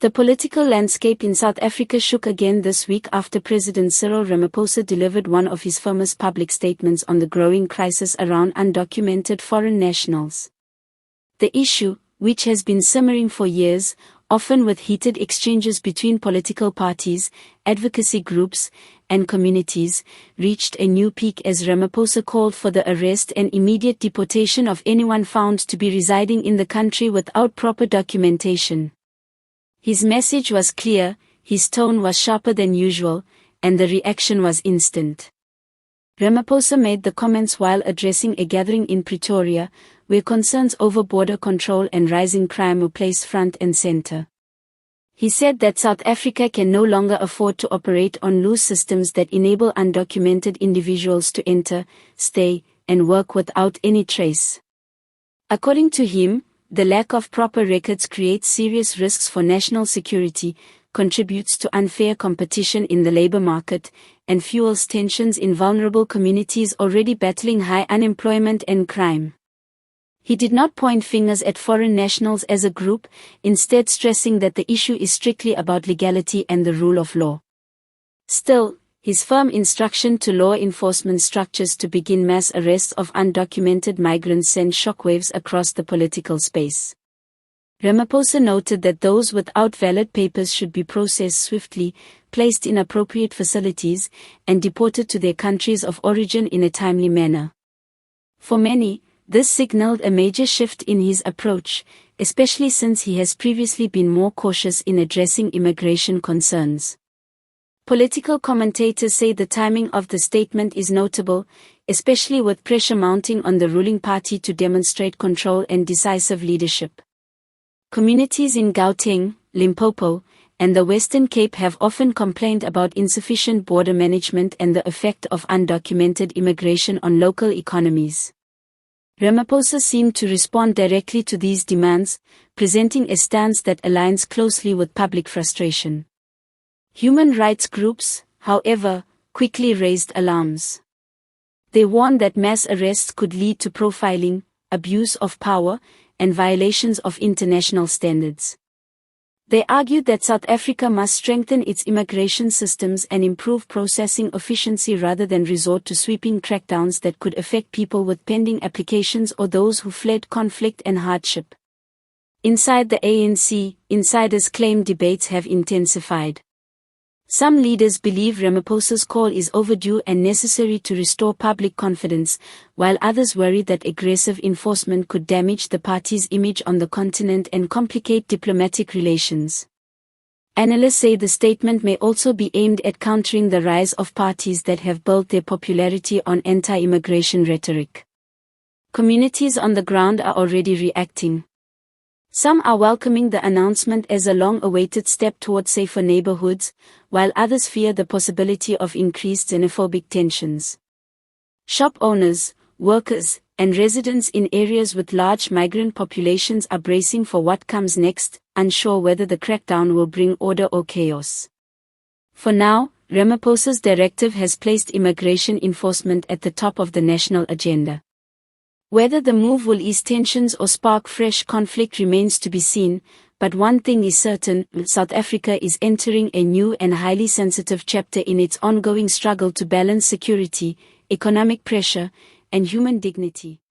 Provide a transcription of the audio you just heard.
The political landscape in South Africa shook again this week after President Cyril Ramaphosa delivered one of his firmest public statements on the growing crisis around undocumented foreign nationals. The issue, which has been simmering for years, often with heated exchanges between political parties, advocacy groups, and communities, reached a new peak as Ramaphosa called for the arrest and immediate deportation of anyone found to be residing in the country without proper documentation. His message was clear, his tone was sharper than usual, and the reaction was instant. Ramaphosa made the comments while addressing a gathering in Pretoria, where concerns over border control and rising crime were placed front and center. He said that South Africa can no longer afford to operate on loose systems that enable undocumented individuals to enter, stay, and work without any trace. According to him, the lack of proper records creates serious risks for national security, contributes to unfair competition in the labor market, and fuels tensions in vulnerable communities already battling high unemployment and crime. He did not point fingers at foreign nationals as a group, instead stressing that the issue is strictly about legality and the rule of law. Still, his firm instruction to law enforcement structures to begin mass arrests of undocumented migrants sent shockwaves across the political space. Ramaphosa noted that those without valid papers should be processed swiftly, placed in appropriate facilities, and deported to their countries of origin in a timely manner. For many, this signaled a major shift in his approach, especially since he has previously been more cautious in addressing immigration concerns. Political commentators say the timing of the statement is notable, especially with pressure mounting on the ruling party to demonstrate control and decisive leadership. Communities in Gauteng, Limpopo, and the Western Cape have often complained about insufficient border management and the effect of undocumented immigration on local economies. Ramaphosa seemed to respond directly to these demands, presenting a stance that aligns closely with public frustration. Human rights groups, however, quickly raised alarms. They warned that mass arrests could lead to profiling, abuse of power, and violations of international standards. They argued that South Africa must strengthen its immigration systems and improve processing efficiency rather than resort to sweeping crackdowns that could affect people with pending applications or those who fled conflict and hardship. Inside the ANC, insiders claim debates have intensified. Some leaders believe Ramaphosa's call is overdue and necessary to restore public confidence, while others worry that aggressive enforcement could damage the party's image on the continent and complicate diplomatic relations. Analysts say the statement may also be aimed at countering the rise of parties that have built their popularity on anti-immigration rhetoric. Communities on the ground are already reacting. Some are welcoming the announcement as a long-awaited step towards safer neighborhoods, while others fear the possibility of increased xenophobic tensions. Shop owners, workers, and residents in areas with large migrant populations are bracing for what comes next, unsure whether the crackdown will bring order or chaos. For now, Ramaphosa's directive has placed immigration enforcement at the top of the national agenda. Whether the move will ease tensions or spark fresh conflict remains to be seen, but one thing is certain: South Africa is entering a new and highly sensitive chapter in its ongoing struggle to balance security, economic pressure, and human dignity.